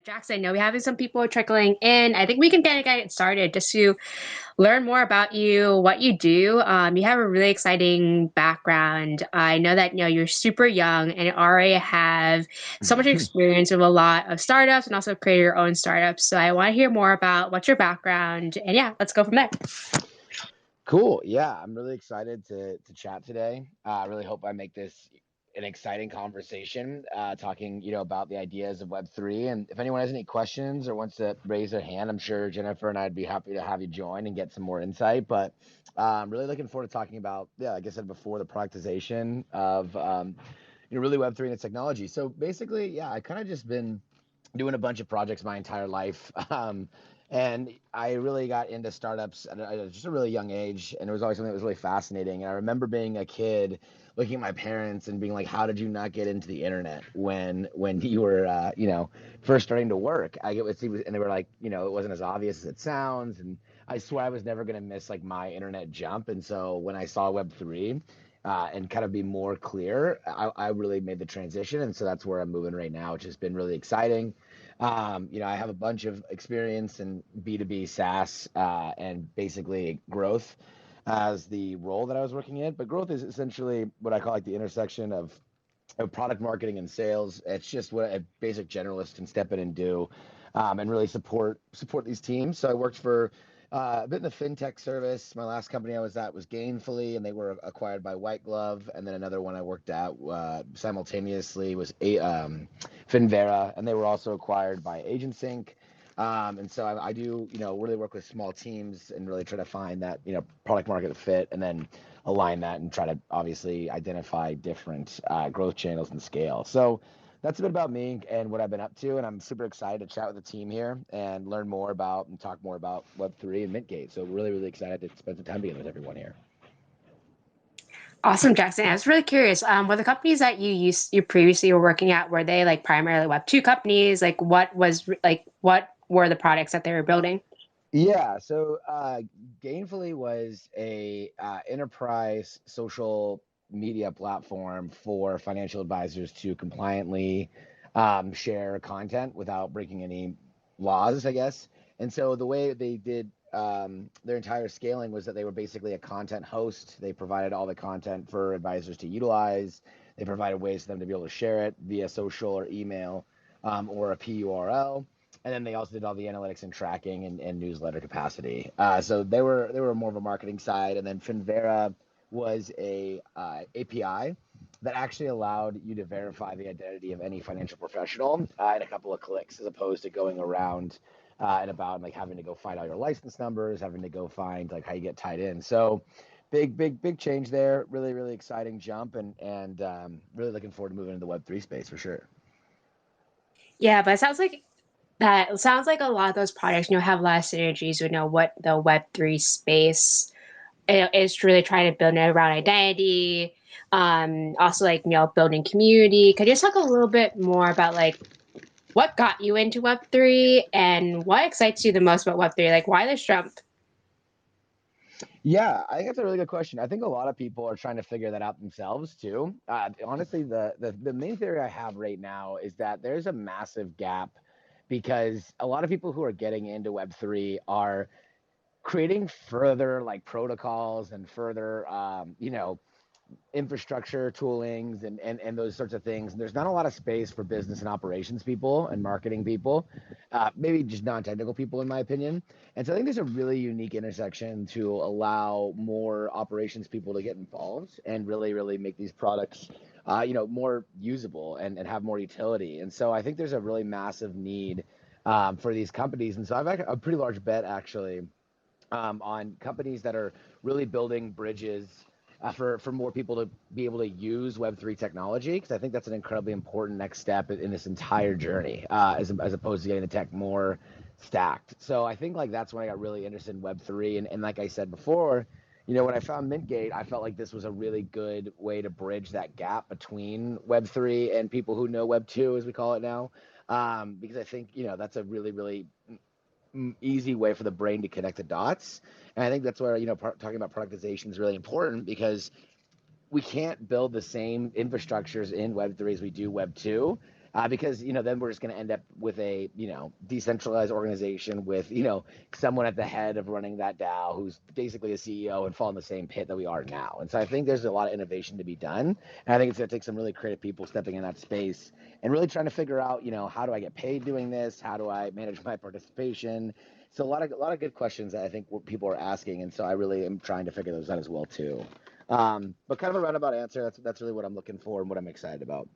Jackson, I know we have some people trickling in. I think we can get it started just to learn more about you, what you do. You have a really exciting background. I know that you're super young and already have so much experience with a lot of startups and also create your own startups. So I want to hear more about what's your background, and yeah, let's go from there. Cool. Yeah, I'm really excited to chat today. I really hope I make this an exciting conversation, talking, about the ideas of Web3. And if anyone has any questions or wants to raise their hand, I'm sure Jennifer and I'd be happy to have you join and get some more insight. But I'm really looking forward to talking about, yeah, like I said before, the productization of, really Web3 and its technology. So basically, yeah, I kind of just been doing a bunch of projects my entire life. And I really got into startups at just a really young age, and it was always something that was really fascinating. And I remember being a kid, looking at my parents and being like, "How did you not get into the internet when you were, first starting to work?" I get what and they were like, it wasn't as obvious as it sounds. And I swear I was never gonna miss like my internet jump. And so when I saw Web3, and kind of be more clear, I really made the transition, and so that's where I'm moving right now, which has been really exciting. I have a bunch of experience in B2B SaaS, and basically growth as the role that I was working in. But growth is essentially what I call like the intersection of product marketing and sales. It's just what a basic generalist can step in and do, and really support these teams. So I worked for a bit in the fintech service. My last company I was at was Gainfully, and they were acquired by White Glove. And then another one I worked at simultaneously was Finvera, and they were also acquired by AgentSync. And so I do, really work with small teams and really try to find that, product market fit, and then align that and try to obviously identify different growth channels and scale. So that's a bit about me and what I've been up to. And I'm super excited to chat with the team here and learn more about and talk more about Web3 and MintGate. So really, really excited to spend some time together with everyone here. Awesome, Jackson. I was really curious. Were the companies that you previously were working at, were they like primarily Web2 companies? Like what were the products that they were building? Yeah, so Gainfully was a enterprise social media platform for financial advisors to compliantly share content without breaking any laws, I guess. And so the way they did their entire scaling was that they were basically a content host. They provided all the content for advisors to utilize. They provided ways for them to be able to share it via social or email, or a PURL. And then they also did all the analytics and tracking and newsletter capacity. So they were more of a marketing side. And then Finvera was a API that actually allowed you to verify the identity of any financial professional in a couple of clicks, as opposed to going around and about and like having to go find all your license numbers, having to go find like how you get tied in. So big change there. Really, really exciting jump, and really looking forward to moving into the Web3 space for sure. Yeah, but it sounds like a lot of those products, have a lot of synergies with what the Web3 space is really trying to build around identity. Also like, building community. Could you just talk a little bit more about like what got you into Web3 and what excites you the most about Web3? Like why this jump? Yeah, I think that's a really good question. I think a lot of people are trying to figure that out themselves too. Honestly, the main theory I have right now is that there's a massive gap because a lot of people who are getting into Web3 are creating further like protocols and further, infrastructure toolings and those sorts of things. And there's not a lot of space for business and operations people and marketing people, maybe just non-technical people, in my opinion. And so I think there's a really unique intersection to allow more operations people to get involved and really, really make these products, more usable and have more utility. And so I think there's a really massive need for these companies. And so I've a pretty large bet actually, on companies that are really building bridges for more people to be able to use Web3 technology, because I think that's an incredibly important next step in this entire journey, as opposed to getting the tech more stacked. So I think like that's when I got really interested in Web3, and like I said before, when I found MintGate, I felt like this was a really good way to bridge that gap between Web3 and people who know Web2, as we call it now, because I think that's a really really easy way for the brain to connect the dots. And I think that's where, talking about productization is really important, because we can't build the same infrastructures in Web3 as we do Web2. because then we're just going to end up with a decentralized organization with someone at the head of running that DAO who's basically a CEO and fall in the same pit that we are now. And so I think there's a lot of innovation to be done, and I think it's going to take some really creative people stepping in that space and really trying to figure out how do I get paid doing this, how do I manage my participation. So a lot of good questions that I think people are asking, and so I really am trying to figure those out as well too. But kind of a roundabout answer. That's really what I'm looking for and what I'm excited about.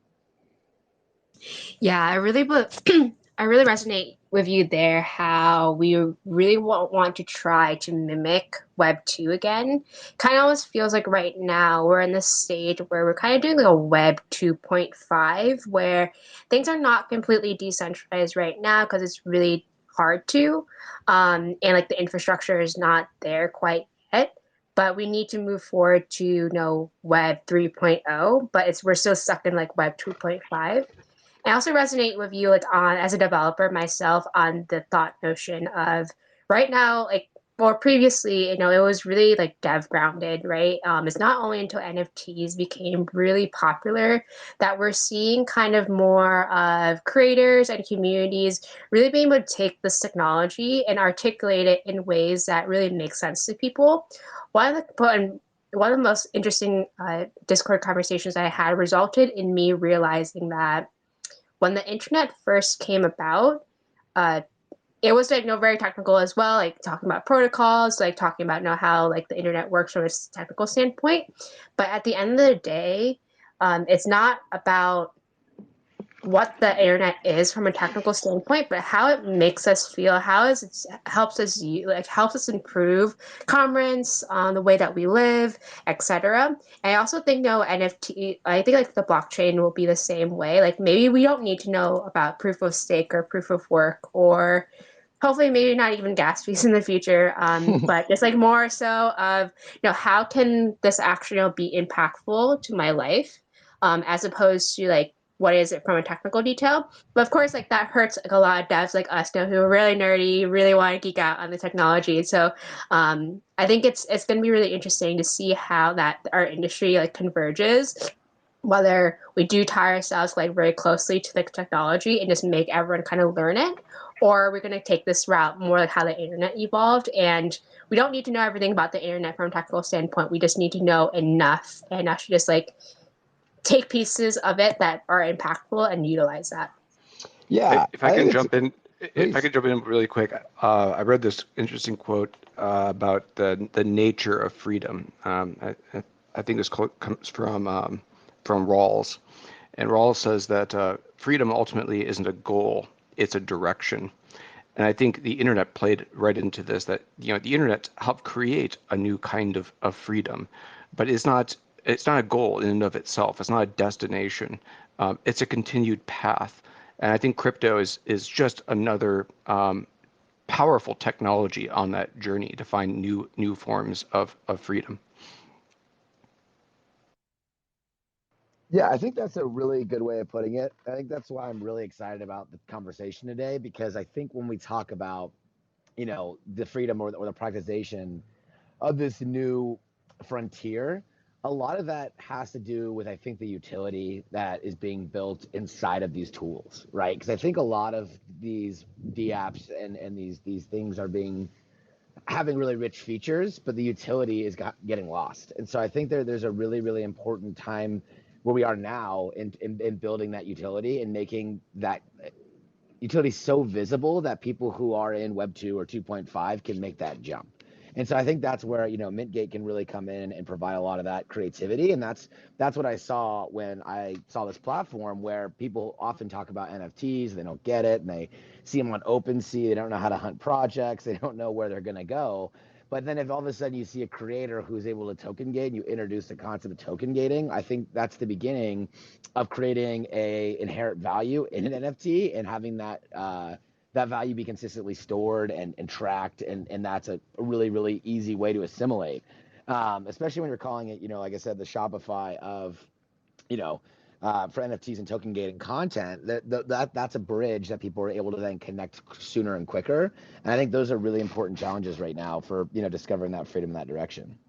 Yeah, I really resonate with you there, how we really want to try to mimic Web 2 again. Kind of almost feels like right now we're in this stage where we're kind of doing like a Web 2.5, where things are not completely decentralized right now because it's really hard to. And like the infrastructure is not there quite yet. But we need to move forward to Web 3.0, but we're still stuck in like Web 2.5. I also resonate with you, like on as a developer myself, on the thought notion of right now, like or previously, it was really like dev grounded, right? It's not only until NFTs became really popular that we're seeing kind of more of creators and communities really being able to take this technology and articulate it in ways that really make sense to people. One of the most interesting Discord conversations I had resulted in me realizing that when the internet first came about, uh, it was like very technical as well, like talking about protocols, like talking about how like the internet works from a technical standpoint. But at the end of the day, it's not about what the internet is from a technical standpoint, but how it makes us feel, helps us helps us improve commerce, the way that we live, etc. I also think NFT. I think like the blockchain will be the same way. Like maybe we don't need to know about proof of stake or proof of work or hopefully maybe not even gas fees in the future, but just like more so of how can this actually be impactful to my life, as opposed to like what is it from a technical detail. But of course, like that hurts like a lot of devs like us who are really nerdy, really want to geek out on the technology. So I think it's going to be really interesting to see how that our industry like converges, whether we do tie ourselves like very closely to the technology and just make everyone kind of learn it, or we're going to take this route more like how the internet evolved. And we don't need to know everything about the internet from a technical standpoint. We just need to know enough and actually just like take pieces of it that are impactful and utilize that. Yeah, If I can jump in, please. really quick, I read this interesting quote about the nature of freedom. I think this quote comes from Rawls, and Rawls says that freedom ultimately isn't a goal; it's a direction. And I think the internet played right into this. That the internet helped create a new kind of freedom, but it's not a goal in and of itself. It's not a destination. It's a continued path. And I think crypto is just another powerful technology on that journey to find new forms of freedom. Yeah, I think that's a really good way of putting it. I think that's why I'm really excited about the conversation today, because I think when we talk about, the freedom or the productization of this new frontier, a lot of that has to do with, I think, the utility that is being built inside of these tools, right? Because I think a lot of these DApps and these things are having really rich features, but the utility is getting lost. And so I think there's a really, really important time where we are now in building that utility and making that utility so visible that people who are in Web 2 or 2.5 can make that jump. And so I think that's where MintGate can really come in and provide a lot of that creativity, and that's what I saw when I saw this platform, where people often talk about NFTs, they don't get it, and they see them on OpenSea, they don't know how to hunt projects, they don't know where they're going to go. But then if all of a sudden you see a creator who's able to token gate and you introduce the concept of token gating, I think that's the beginning of creating a inherent value in an NFT and having that that value be consistently stored and tracked, and that's a really, really easy way to assimilate, especially when you're calling it, like I said, the Shopify of, for NFTs and token gating content. That's a bridge that people are able to then connect sooner and quicker, and I think those are really important challenges right now for discovering that freedom in that direction.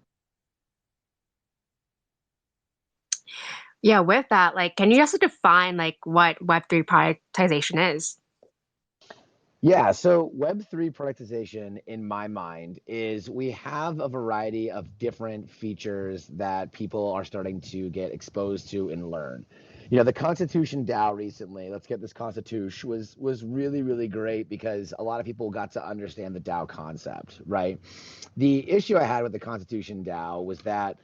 Yeah, with that, like, can you also define like what Web3 productization is? Yeah, so Web3 productization, in my mind, is we have a variety of different features that people are starting to get exposed to and learn. The Constitution DAO recently, let's get this Constitution, was really, really great because a lot of people got to understand the DAO concept, right? The issue I had with the Constitution DAO was that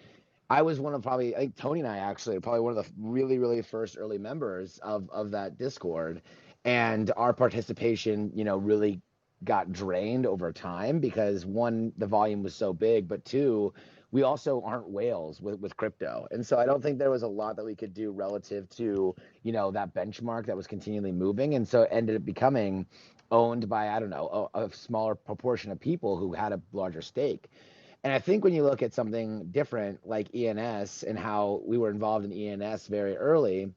I was one of probably, I think Tony and I actually are probably one of the really, really first early members of that Discord. And our participation, really got drained over time because one, the volume was so big, but two, we also aren't whales with crypto. And so I don't think there was a lot that we could do relative to, that benchmark that was continually moving. And so it ended up becoming owned by, I don't know, a smaller proportion of people who had a larger stake. And I think when you look at something different like ENS and how we were involved in ENS very early,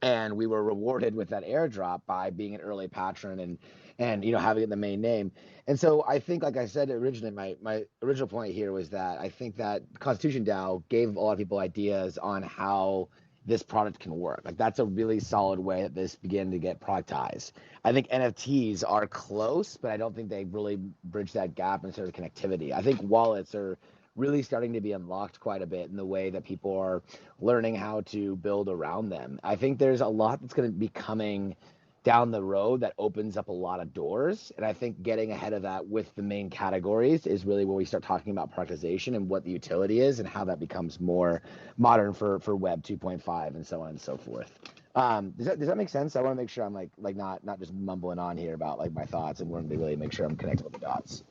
and we were rewarded with that airdrop by being an early patron and having it in the main name. And so I think, like I said originally, my original point here was that I think that Constitution DAO gave a lot of people ideas on how this product can work. Like that's a really solid way that this began to get productized. I think NFTs are close, but I don't think they really bridge that gap in sort of connectivity. I think wallets are really starting to be unlocked quite a bit in the way that people are learning how to build around them. I think there's a lot that's going to be coming down the road that opens up a lot of doors. And I think getting ahead of that with the main categories is really where we start talking about productization and what the utility is and how that becomes more modern for Web 2.5 and so on and so forth. Does that make sense? I want to make sure I'm like not just mumbling on here about like my thoughts and wanting to really make sure I'm connected with the dots.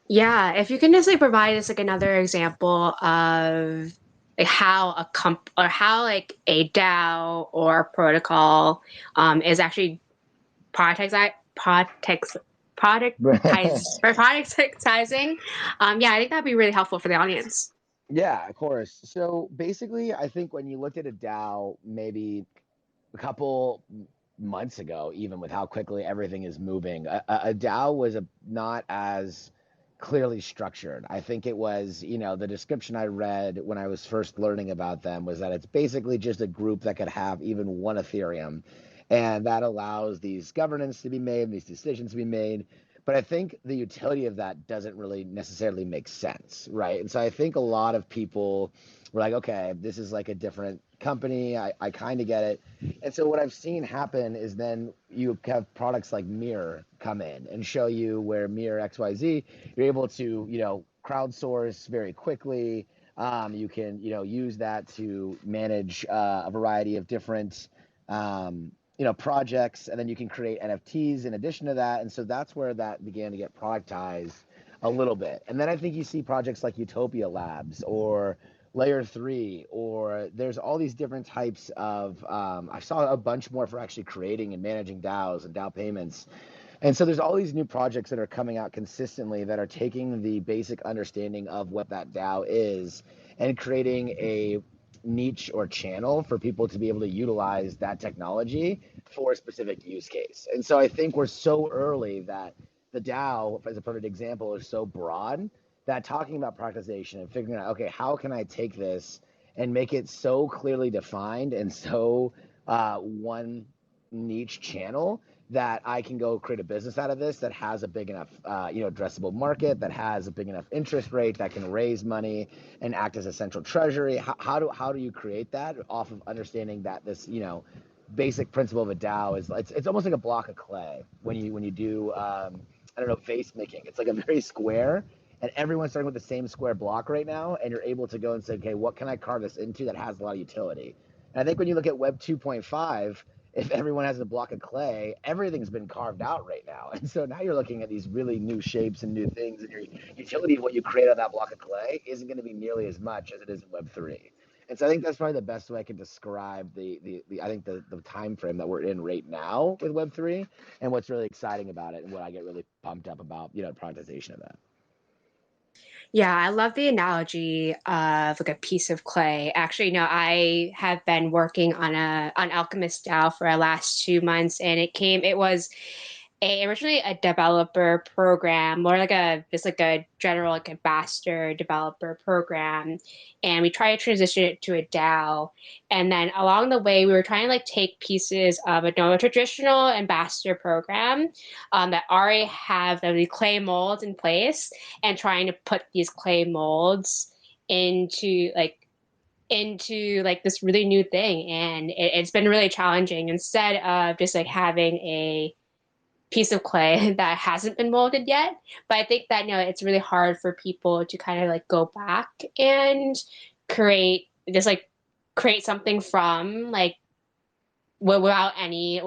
Yeah, if you can just like provide us like another example of like how a comp or how like a DAO or a protocol is actually productize productize productizing. Yeah, I think that'd be really helpful for the audience. Yeah, of course. So basically, I think when you looked at a DAO maybe a couple months ago, even with how quickly everything is moving, a DAO was not as clearly structured. I think it was, the description I read when I was first learning about them was that it's basically just a group that could have even one Ethereum. And that allows these governance to be made, these decisions to be made. But I think the utility of that doesn't really necessarily make sense, right? And so I think a lot of people were like, okay, this is like a different company. I kind of get it. And so what I've seen happen is then you have products like Mirror come in and show you where Mirror XYZ, you're able to, crowdsource very quickly. You can, use that to manage a variety of different, projects, and then you can create NFTs in addition to that. And so that's where that began to get productized a little bit. And then I think you see projects like Utopia Labs or Layer 3, or there's all these different types of, I saw a bunch more for actually creating and managing DAOs and DAO payments. And so there's all these new projects that are coming out consistently that are taking the basic understanding of what that DAO is and creating a niche or channel for people to be able to utilize that technology for a specific use case. And so I think we're so early that the DAO, as a perfect example, is so broad that talking about productization and figuring out, okay, how can I take this and make it so clearly defined and so one niche channel that I can go create a business out of this that has a big enough, addressable market, that has a big enough interest rate, that can raise money and act as a central treasury. How do you create that off of understanding that this, basic principle of a DAO is it's almost like a block of clay when you do I don't know, vase making. It's like a very square, and everyone's starting with the same square block right now, and you're able to go and say, okay, what can I carve this into that has a lot of utility? And I think when you look at Web 2.5, if everyone has a block of clay, everything's been carved out right now. And so now you're looking at these really new shapes and new things, and your utility of what you create on that block of clay isn't going to be nearly as much as it is in Web 3. And so I think that's probably the best way I can describe the I think the time frame that we're in right now with Web 3 and what's really exciting about it and what I get really pumped up about, productization of that. Yeah, I love the analogy of like a piece of clay. Actually, I have been working on Alchemist DAO for the last 2 months, and it was originally a developer program, more like a general like ambassador developer program, and we tried to transition it to a DAO. And then along the way, we were trying to like take pieces of a traditional ambassador program that already have the clay molds in place, and trying to put these clay molds into like this really new thing. And it's been really challenging. Instead of just like having a piece of clay that hasn't been molded yet. But I think that it's really hard for people to kind of like go back and create just like create something from like without any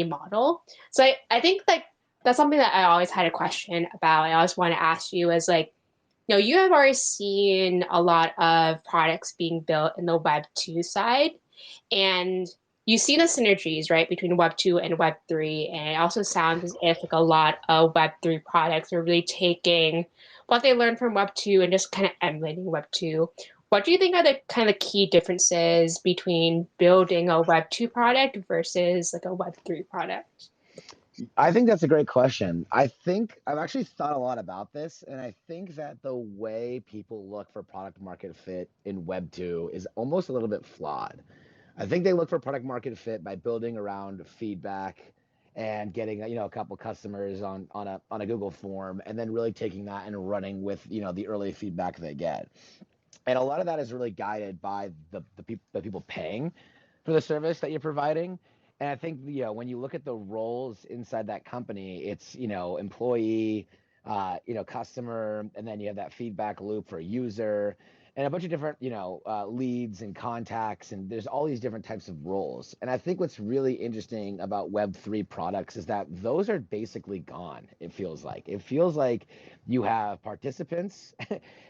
model. So I think like that's something that I always had a question about. I always want to ask you is like, you have already seen a lot of products being built in the Web 2 side, and you see the synergies, right, between Web 2 and Web 3. And it also sounds as if like a lot of Web 3 products are really taking what they learned from Web 2 and just kind of emulating Web 2. What do you think are the kind of key differences between building a Web 2 product versus like a Web 3 product? I think that's a great question. I think I've actually thought a lot about this, and I think that the way people look for product market fit in Web 2 is almost a little bit flawed. I think they look for product market fit by building around feedback and getting a couple customers on a Google form, and then really taking that and running with the early feedback they get. And a lot of that is really guided by the people paying for the service that you're providing. And I think when you look at the roles inside that company, it's employee, customer, and then you have that feedback loop for user, and a bunch of different leads and contacts, and there's all these different types of roles. And I think what's really interesting about Web3 products is that those are basically gone. It feels like you have participants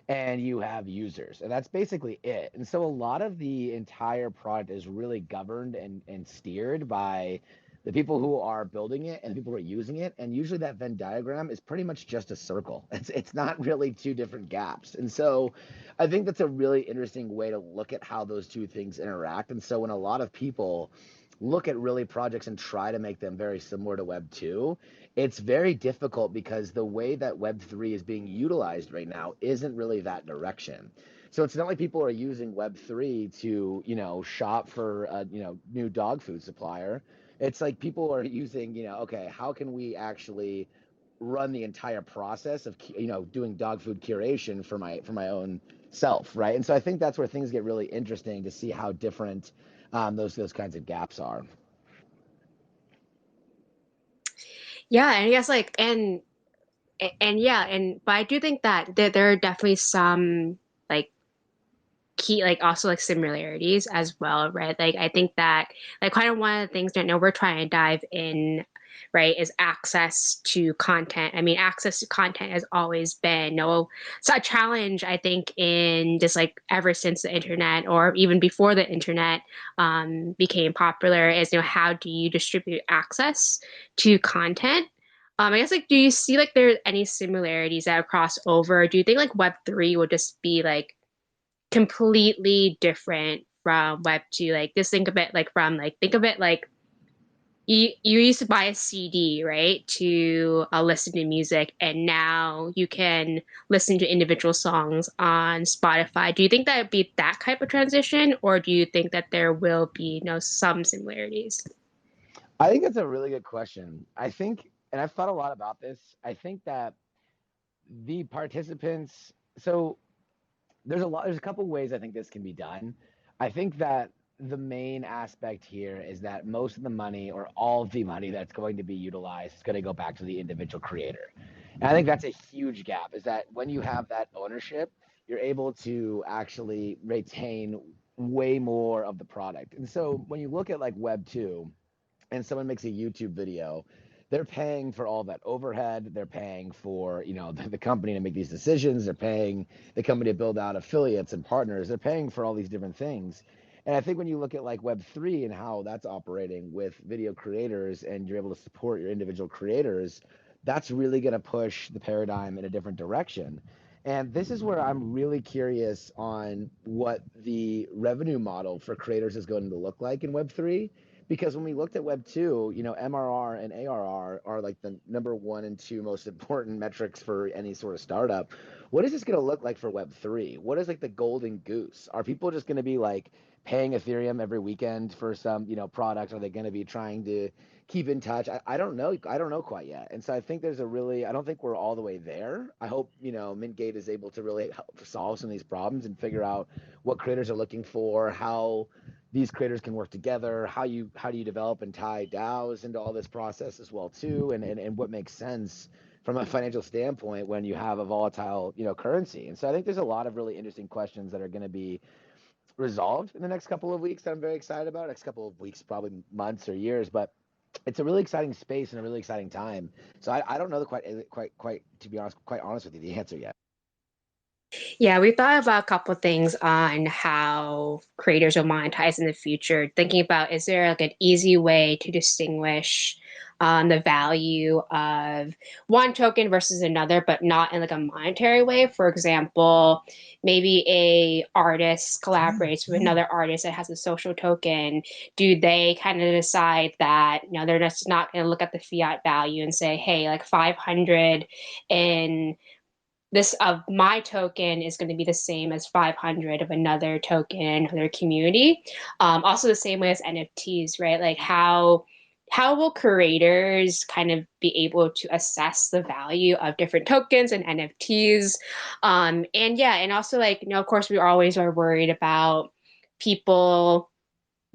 and you have users, and that's basically it. And so a lot of the entire product is really governed and steered by the people who are building it and the people who are using it. And usually that Venn diagram is pretty much just a circle. It's not really two different gaps. And so I think that's a really interesting way to look at how those two things interact. And so when a lot of people look at really projects and try to make them very similar to Web 2, it's very difficult because the way that Web 3 is being utilized right now isn't really that direction. So it's not like people are using Web 3 to, shop for a, new dog food supplier. It's like people are using, okay, how can we actually run the entire process of, doing dog food curation for my own self, right? And so I think that's where things get really interesting to see how different those kinds of gaps are. Yeah, and I guess like and yeah, and but I do think that there are definitely some like key like also like similarities as well, right? Like I think that like kind of one of the things that we're trying to dive in, right, is access to content. I mean, access to content has always been a challenge, I think, in just like ever since the internet or even before the internet became popular, is how do you distribute access to content? I guess like do you see like there's any similarities that cross over? Do you think like Web 3 would just be like completely different from Web 2? Like just think of it like you used to buy a CD, right, to listen to music, and now you can listen to individual songs on Spotify. Do you think that would be that type of transition, or do you think that there will be some similarities? I think that's a really good question. I think, and I've thought a lot about this. I think that the participants, so there's a couple ways I think this can be done. I think that the main aspect here is that most of the money or all of the money that's going to be utilized is going to go back to the individual creator. And I think that's a huge gap, is that when you have that ownership, you're able to actually retain way more of the product. And so when you look at like Web 2 and someone makes a YouTube video, they're paying for all that overhead. They're paying for, the company to make these decisions. They're paying the company to build out affiliates and partners. They're paying for all these different things. And I think when you look at like Web3 and how that's operating with video creators, and you're able to support your individual creators, that's really going to push the paradigm in a different direction. And this is where I'm really curious on what the revenue model for creators is going to look like in Web3, Because when we looked at Web 2, MRR and ARR are like the number 1 and 2 most important metrics for any sort of startup. What is this going to look like for Web 3? What is like the golden goose? Are people just going to be like paying Ethereum every weekend for some, product? Are they going to be trying to keep in touch? I don't know. I don't know quite yet. And so I think I don't think we're all the way there. I hope, MintGate is able to really help solve some of these problems and figure out what creators are looking for, how these creators can work together, how do you develop and tie DAOs into all this process as well too, and what makes sense from a financial standpoint when you have a volatile, currency. And so I think there's a lot of really interesting questions that are going to be resolved in the next couple of weeks that I'm very excited about. Next couple of weeks, probably months or years, but it's a really exciting space and a really exciting time. So I don't know quite to be honest, quite honest with you, the answer yet. Yeah, we thought about a couple things on how creators will monetize in the future. Thinking about, is there like an easy way to distinguish the value of one token versus another, but not in like a monetary way? For example, maybe a artist collaborates with another artist that has a social token. Do they kind of decide that, they're just not going to look at the fiat value and say, hey, like 500 in this of my token is going to be the same as 500 of another token in another community. Also the same way as NFTs, right? Like how will creators kind of be able to assess the value of different tokens and NFTs? And yeah, and also like, of course we always are worried about people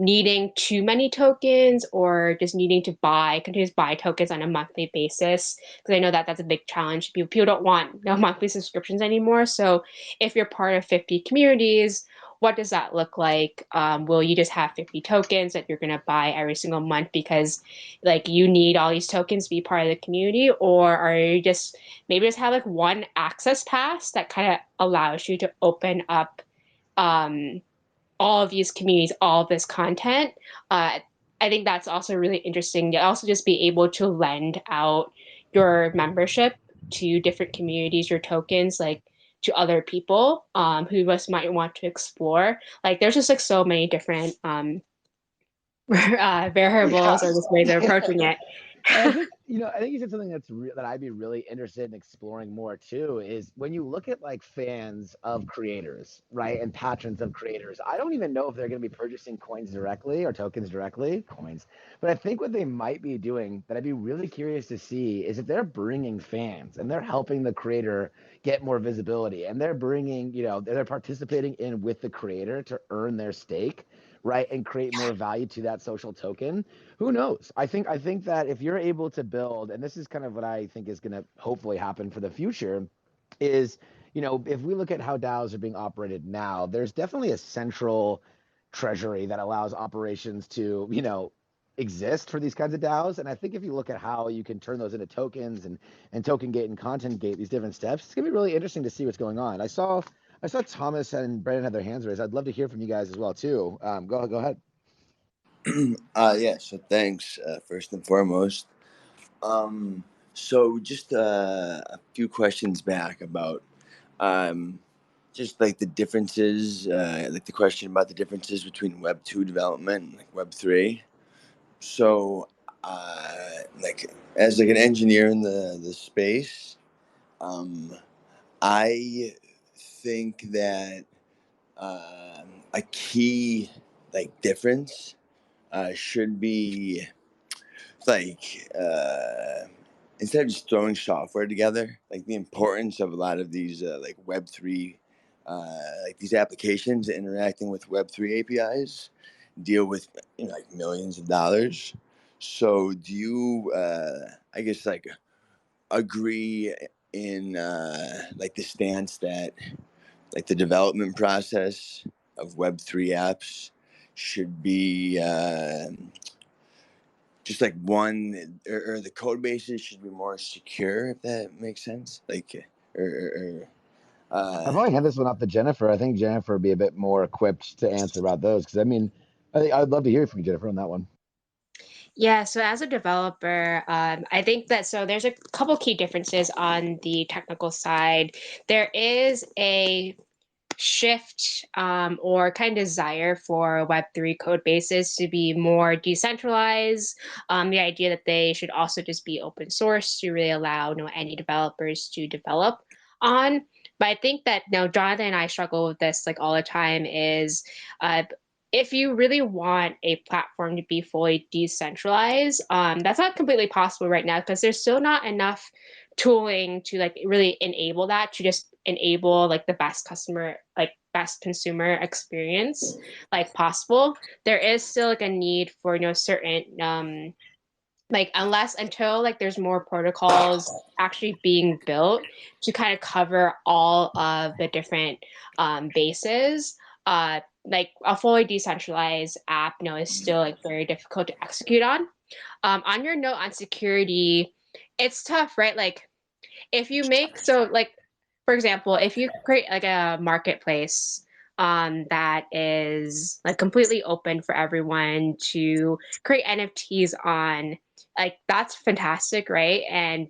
needing too many tokens or just needing to continue to buy tokens on a monthly basis. Because I know that that's a big challenge. People don't want monthly subscriptions anymore. So if you're part of 50 communities, what does that look like? Will you just have 50 tokens that you're going to buy every single month because like you need all these tokens to be part of the community? Or are you just maybe just have like one access pass that kind of allows you to open up um, all of these communities, all of this content. I think that's also really interesting to also just be able to lend out your membership to different communities, your tokens, like to other people who just might want to explore. Like there's just like so many different variables Yeah. or just ways of approaching it. And I think you said something that I'd be really interested in exploring more too. Is when you look at like fans of creators, right, and patrons of creators. I don't even know if they're going to be purchasing coins directly or tokens directly, coins. But I think what they might be doing that I'd be really curious to see is if they're bringing fans and they're helping the creator get more visibility and they're bringing, they're participating in with the creator to earn their stake, right, and create more value to that social token. Who knows? I think that if you're able to build, and this is kind of what I think is going to hopefully happen for the future, is if we look at how DAOs are being operated now, there's definitely a central treasury that allows operations to exist for these kinds of DAOs. And I think if you look at how you can turn those into tokens and token gate and content gate, these different steps, it's gonna be really interesting to see what's going on. I saw Thomas and Brandon had their hands raised. I'd love to hear from you guys as well too. Go ahead. Yeah, so thanks, first and foremost. So just a few questions back about just like the differences, like the question about the differences between Web 2 development and like Web 3. So, like as like an engineer in the space, I think that a key like difference should be like instead of just throwing software together, like the importance of a lot of these like Web3, like these applications interacting with Web3 APIs deal with like millions of dollars. So do you, I guess, like agree in like the stance that like the development process of Web3 apps should be just like one, or the code bases should be more secure, if that makes sense. Like, I've only had this one up to Jennifer. I think Jennifer would be a bit more equipped to answer about those because I'd love to hear from you, Jennifer, on that one. Yeah, so as a developer, I think that so there's a couple key differences on the technical side. There is a shift or kind of desire for Web3 code bases to be more decentralized. The idea that they should also just be open source to really allow any developers to develop on. But I think that Jonathan and I struggle with this like all the time is if you really want a platform to be fully decentralized, that's not completely possible right now because there's still not enough tooling to like really enable that, to just enable like the best consumer experience like possible. There is still like a need for certain like until like there's more protocols actually being built to kind of cover all of the different bases. Like a fully decentralized app is still like very difficult to execute on your note on security. It's tough, right? Like if you make like for example, if you create like a marketplace that is like completely open for everyone to create NFTs on, like that's fantastic, right?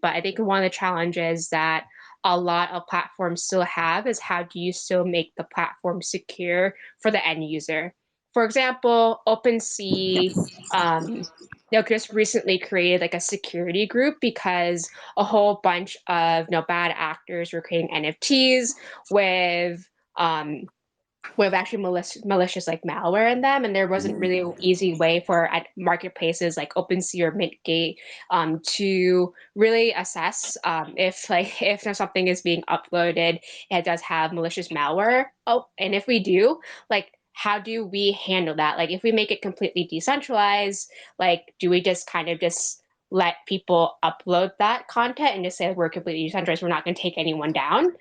But I think one of the challenges that a lot of platforms still have is how do you still make the platform secure for the end user? For example, OpenSea just recently created like a security group because a whole bunch of bad actors were creating NFTs with actually malicious like malware in them, and there wasn't really an easy way for marketplaces like OpenSea or MintGate to really assess if something is being uploaded, it does have malicious malware. Oh, and if we do, like how do we handle that? Like if we make it completely decentralized, like do we just kind of just let people upload that content and just say we're completely decentralized, we're not going to take anyone down?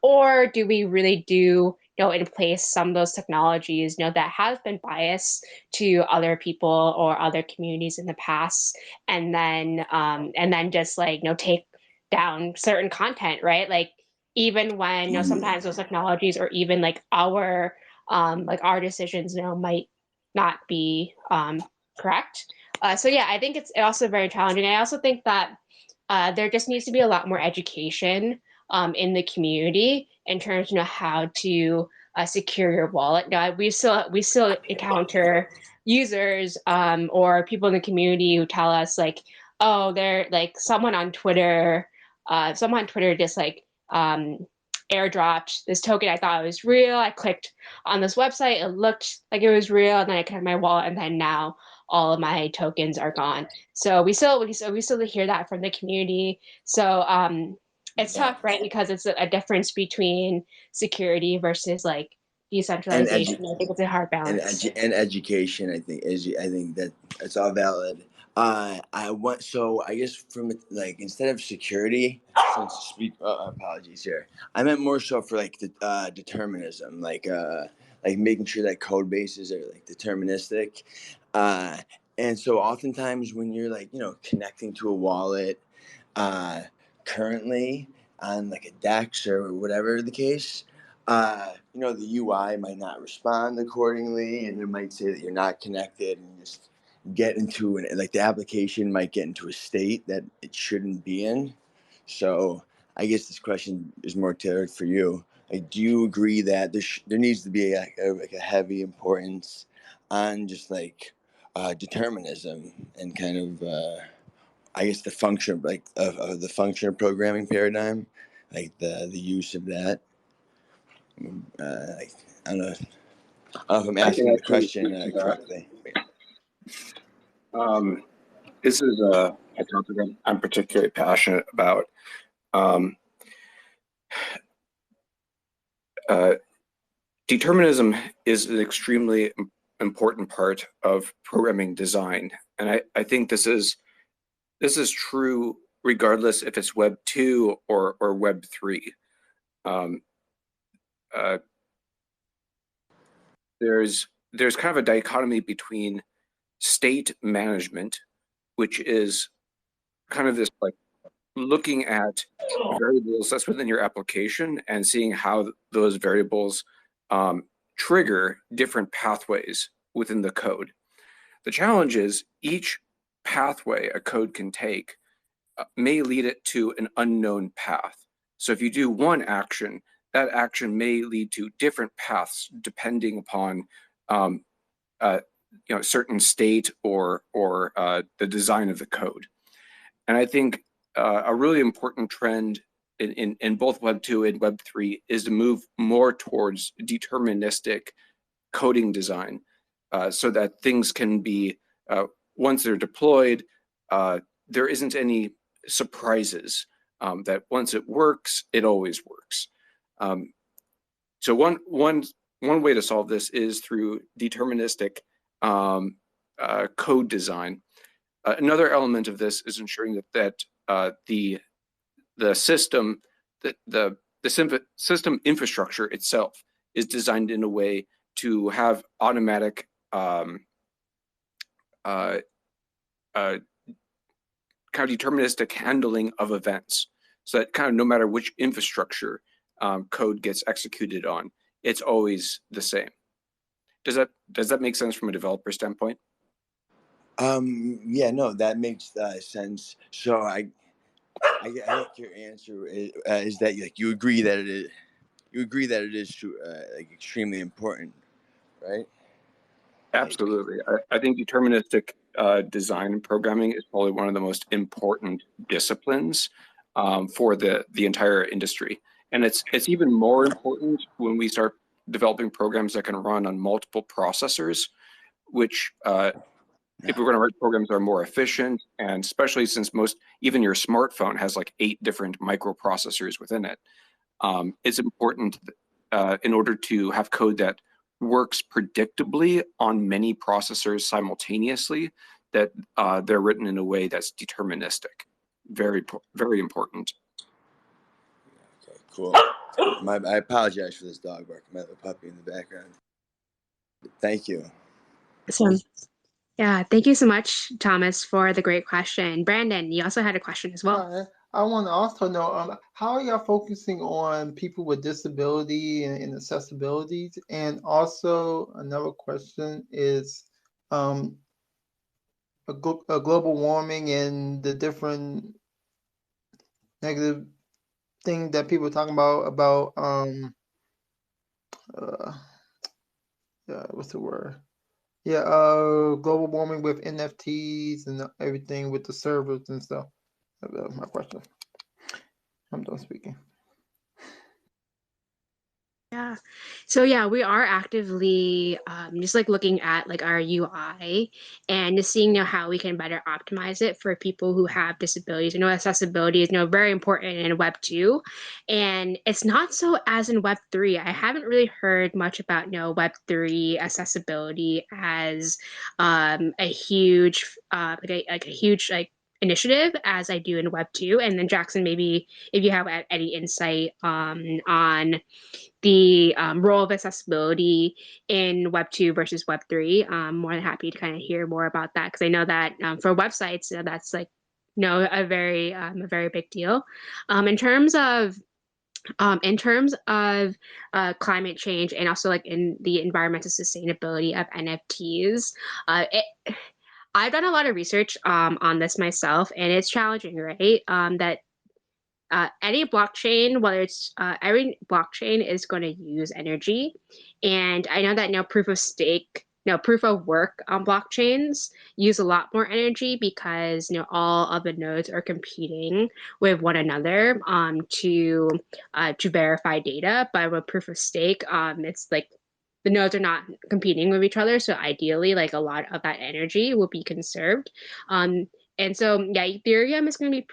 Or do we really do in place some of those technologies that have been biased to other people or other communities in the past, and then just like take down certain content, right? Like even when sometimes those technologies or even like our decisions might not be correct. So yeah, I think it's also very challenging. I also think that there just needs to be a lot more education in the community in terms of how to secure your wallet. Now, we still encounter users or people in the community who tell us like, oh, they're like someone on Twitter just like airdropped this token. I thought it was real. I clicked on this website, it looked like it was real, and then I connected my wallet, and then now all of my tokens are gone. So we still hear that from the community. So it's tough, right? Because it's a difference between security versus like decentralization. I think it's a hard balance. And education, I think that it's all valid. I guess from like instead of security, apologies here. I meant more so for like the determinism, like making sure that code bases are like deterministic. And so oftentimes when you're like connecting to a wallet, currently on like a DEX or whatever the case, the UI might not respond accordingly, and it might say that you're not connected, and just get into like the application might get into a state that it shouldn't be in. So I guess this question is more tailored for you. Like, do you agree that there needs to be like a heavy importance on just like determinism and kind of I guess the function like of the function of programming paradigm, like the use of that? I don't know. I don't know if I'm asking the question correctly. This is a topic I'm particularly passionate about. Determinism is an extremely important part of programming design, and I think this is true regardless if it's Web 2 or Web 3. There's kind of a dichotomy between state management, which is kind of this like looking at variables that's within your application and seeing how those variables trigger different pathways within the code. The challenge is each pathway a code can take may lead it to an unknown path. So if you do one action, that action may lead to different paths depending upon certain state or the design of the code. And I think a really important trend in both Web 2 and Web 3 is to move more towards deterministic coding design, so that things can be, once they're deployed, there isn't any surprises, that once it works, it always works. So one way to solve this is through deterministic code design. Another element of this is ensuring that the system, the system infrastructure itself is designed in a way to have automatic kind of deterministic handling of events, so that kind of no matter which infrastructure code gets executed on, it's always the same. Does that make sense from a developer standpoint? Yeah, no, that makes sense. So I think your answer is that you agree that it is true, extremely important, right? Absolutely. I think deterministic design and programming is probably one of the most important disciplines for the entire industry. And it's even more important when we start developing programs that can run on multiple processors, which if we're going to write programs that are more efficient, and especially since even your smartphone has like 8 different microprocessors within it, it's important in order to have code that works predictably on many processors simultaneously, that they're written in a way that's deterministic. Very, very important. Okay, cool. I apologize for this dog barking. I have a puppy in the background. Thank you. Awesome. Yeah, thank you so much, Thomas, for the great question. Brandon, you also had a question as well. I want to also know, how are y'all focusing on people with disability and accessibilities? And also another question is global warming and the different negative things that people are talking about what's the word? Yeah, global warming with NFTs and everything with the servers and stuff. That's my question. I'm done speaking. Yeah. So yeah, we are actively just like looking at like our UI and just seeing how we can better optimize it for people who have disabilities. Accessibility is very important in Web 2, and it's not so as in Web 3. I haven't really heard much about Web 3 accessibility as a huge like a huge initiative as I do in Web 2. And then Jackson, maybe if you have any insight on the role of accessibility in Web 2 versus Web 3. I'm more than happy to kind of hear more about that, because I know that for websites, that's like a very big deal. In terms of climate change, and also like in the environmental sustainability of NFTs, I've done a lot of research on this myself, and it's challenging, right? That any blockchain, whether it's every blockchain is going to use energy. And I know that proof of stake, proof of work on blockchains use a lot more energy, because all of the nodes are competing with one another to verify data. But with proof of stake, it's like the nodes are not competing with each other. So ideally, like a lot of that energy will be conserved. And so, yeah, Ethereum is going to be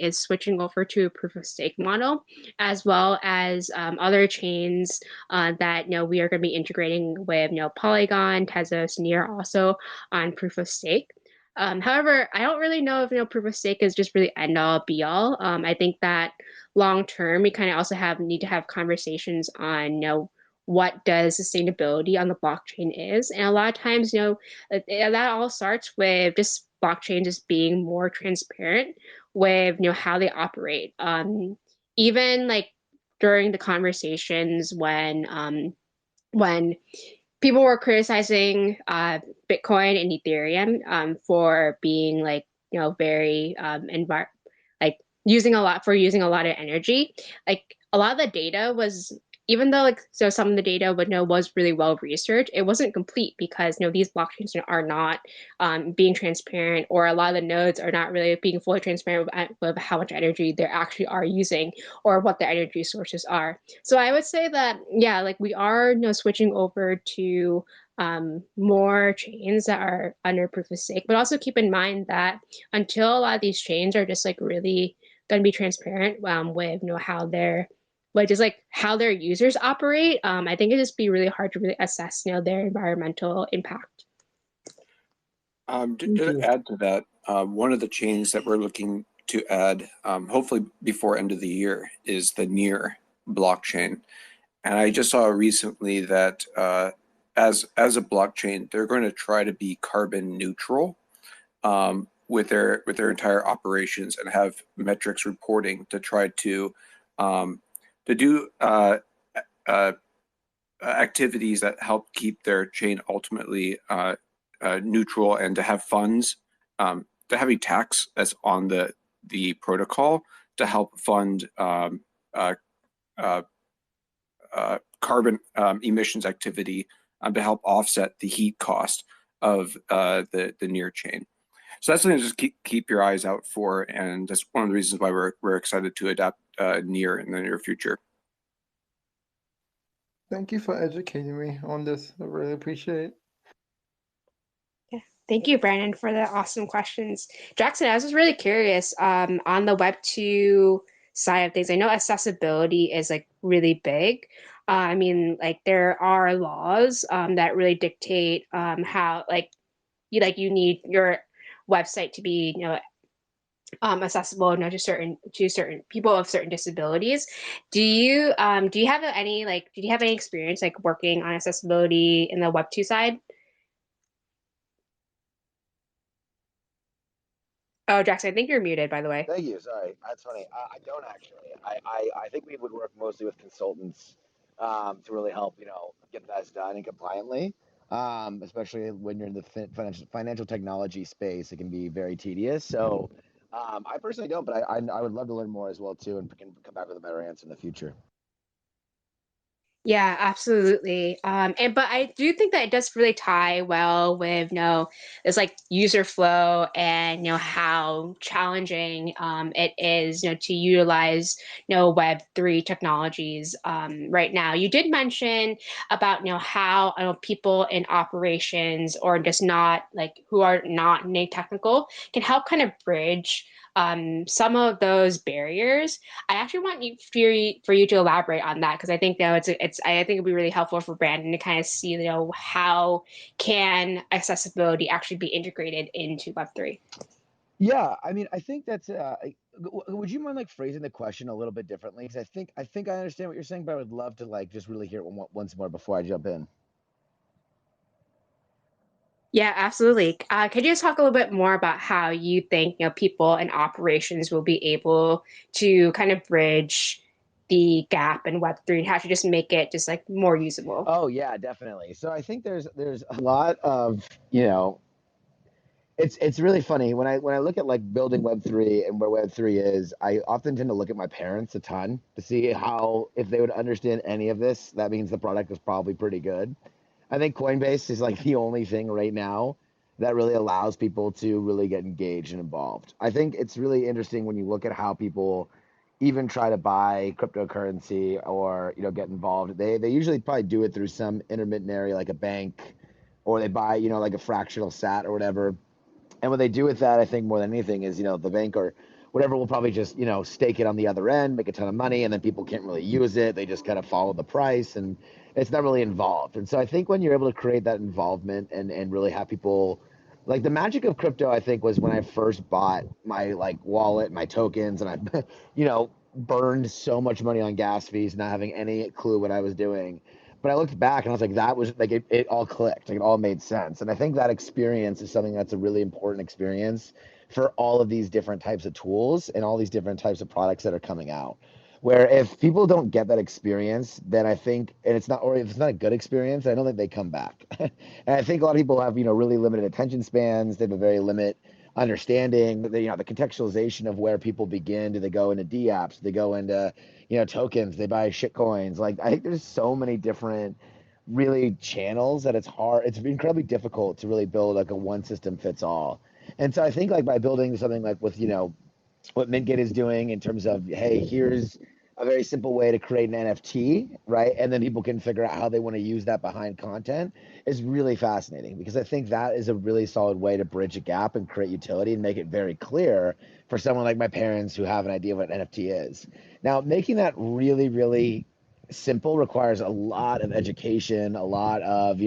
is switching over to a proof of stake model, as well as other chains that we are going to be integrating with Polygon, Tezos, Near, also on proof of stake. However, I don't really know if proof of stake is just really end all be all. I think that long term, we kind of also need to have conversations on what does sustainability on the blockchain is, and a lot of times that all starts with just blockchain just being more transparent with how they operate. Even like during the conversations when people were criticizing Bitcoin and Ethereum for being like very using a lot of energy, like a lot of the data was even though like so some of the data was really well researched, it wasn't complete because these blockchains are not being transparent, or a lot of the nodes are not really being fully transparent with how much energy they actually are using or what the energy sources are. So I would say that yeah, like we are switching over to more chains that are under proof of stake, but also keep in mind that until a lot of these chains are just like really going to be transparent with how they're just like how their users operate, I think it just be really hard to really assess their environmental impact. To add to that, one of the chains that we're looking to add, hopefully before end of the year, is the Near blockchain. And I just saw recently that as a blockchain, they're going to try to be carbon neutral with their entire operations, and have metrics reporting to try to do activities that help keep their chain ultimately neutral, and to have funds, to have a tax that's on the protocol to help fund carbon emissions activity, to help offset the heat cost of the Near chain. So that's something to just keep your eyes out for, and that's one of the reasons why we're excited to adapt Near in the near future. Thank you for educating me on this. I really appreciate it. Yeah. Thank you, Brandon, for the awesome questions. Jackson, I was just really curious on the Web2 side of things. I know accessibility is like really big. I mean, like there are laws that really dictate how you need your website to be accessible to certain people of certain disabilities. Do you have any experience like working on accessibility in the Web2 side? Oh, Jackson, I think you're muted, by the way. Thank you. Sorry, that's funny. I don't actually. I think we would work mostly with consultants to really help get that done and compliantly. Especially when you're in the financial technology space, it can be very tedious. So I personally don't, but I would love to learn more as well too, and can come back with a better answer in the future. Yeah, absolutely. But I do think that it does really tie well with this like user flow, and how challenging it is to utilize Web3 technologies right now. You did mention about how people in operations, or just not like who are not technical, can help kind of bridge some of those barriers. I actually want for you to elaborate on that, because I think I think it'd be really helpful for Brandon to kind of see how can accessibility actually be integrated into Web3. Yeah, I mean, I think that's. Would you mind like phrasing the question a little bit differently? Because I think I understand what you're saying, but I would love to like just really hear it once more before I jump in. Yeah, absolutely. Could you just talk a little bit more about how you think people in operations will be able to kind of bridge the gap in Web3, and how to just make it just like more usable? Oh yeah, definitely. So I think there's a lot of it's really funny when I look at like building Web3 and where Web3 is. I often tend to look at my parents a ton to see how, if they would understand any of this, that means the product is probably pretty good. I think Coinbase is like the only thing right now that really allows people to really get engaged and involved. I think it's really interesting when you look at how people even try to buy cryptocurrency or get involved. They usually probably do it through some intermediary like a bank, or they buy like a fractional sat or whatever. And what they do with that, I think more than anything, is the bank or whatever will probably just stake it on the other end, make a ton of money, and then people can't really use it. They just kind of follow the price, and it's not really involved. And so I think when you're able to create that involvement and really have people, like, the magic of crypto, I think, was when I first bought my like wallet, my tokens, and I burned so much money on gas fees, not having any clue what I was doing. But I looked back and I was like, that was like it all clicked, like it all made sense. And I think that experience is something that's a really important experience for all of these different types of tools and all these different types of products that are coming out. Where if people don't get that experience, then I think, and it's not, or if it's not a good experience, I don't think they come back. And I think a lot of people have, really limited attention spans. They have a very limit understanding the, the contextualization of where people begin. Do they go into D apps? Do they go into, tokens? They buy shit coins. Like, I think there's so many different really channels that it's incredibly difficult to really build like a one system fits all. And so I think like by building something like with, what MintGate is doing in terms of, hey, here's a very simple way to create an NFT, right? And then people can figure out how they want to use that behind content is really fascinating, because I think that is a really solid way to bridge a gap and create utility and make it very clear for someone like my parents who have an idea what an NFT is. Now, making that really, really simple requires a lot of education, a lot of,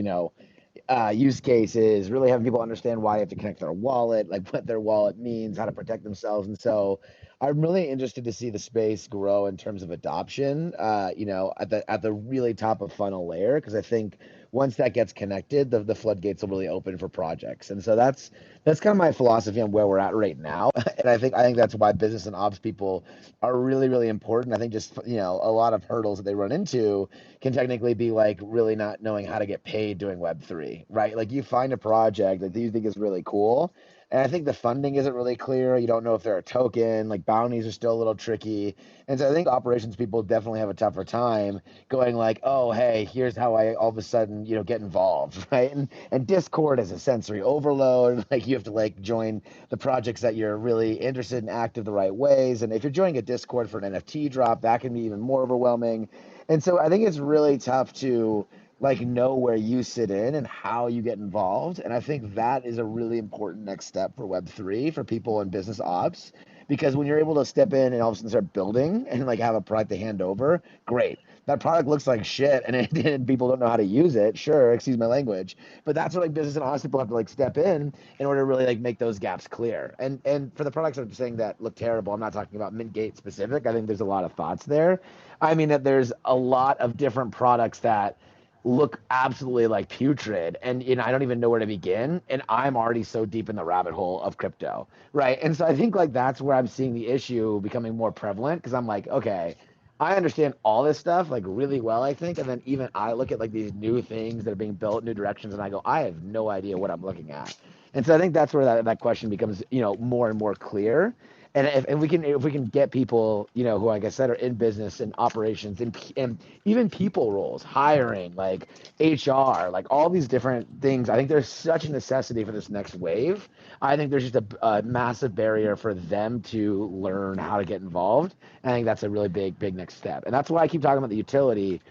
use cases, really having people understand why they have to connect their wallet, like what their wallet means, how to protect themselves. And so I'm really interested to see the space grow in terms of adoption, at the really top of funnel layer, because I think once that gets connected, the floodgates will really open for projects. And so that's kind of my philosophy on where we're at right now. And I think that's why business and ops people are really, really important. I think just, a lot of hurdles that they run into can technically be like really not knowing how to get paid doing Web3, right? Like you find a project that you think is really cool, and I think the funding isn't really clear. You don't know if they're a token, like bounties are still a little tricky. And so I think operations people definitely have a tougher time going like, oh, hey, here's how I all of a sudden, get involved, right? And Discord is a sensory overload. Like you have to like join the projects that you're really interested in active the right ways. And if you're joining a Discord for an NFT drop, that can be even more overwhelming. And so I think it's really tough to like know where you sit in and how you get involved. And I think that is a really important next step for Web3 for people in business ops. Because when you're able to step in and all of a sudden start building and like have a product to hand over, great. That product looks like shit and people don't know how to use it. Sure, excuse my language. But that's where like business and ops people have to like step in order to really like make those gaps clear. And for the products I'm saying that look terrible, I'm not talking about MintGate specific. I think there's a lot of thoughts there. I mean that there's a lot of different products that look absolutely like putrid, and I don't even know where to begin, and I'm already so deep in the rabbit hole of crypto, right? And so I think like that's where I'm seeing the issue becoming more prevalent, because I'm like, okay, I understand all this stuff like really well, I think, and then even I look at like these new things that are being built, new directions, and I go, I have no idea what I'm looking at. And so I think that's where that question becomes, more and more clear. And if we can get people, who, like I said, are in business and operations and even people roles, hiring, like HR, like all these different things, I think there's such a necessity for this next wave. I think there's just a massive barrier for them to learn how to get involved. And I think that's a really big next step. And that's why I keep talking about the utility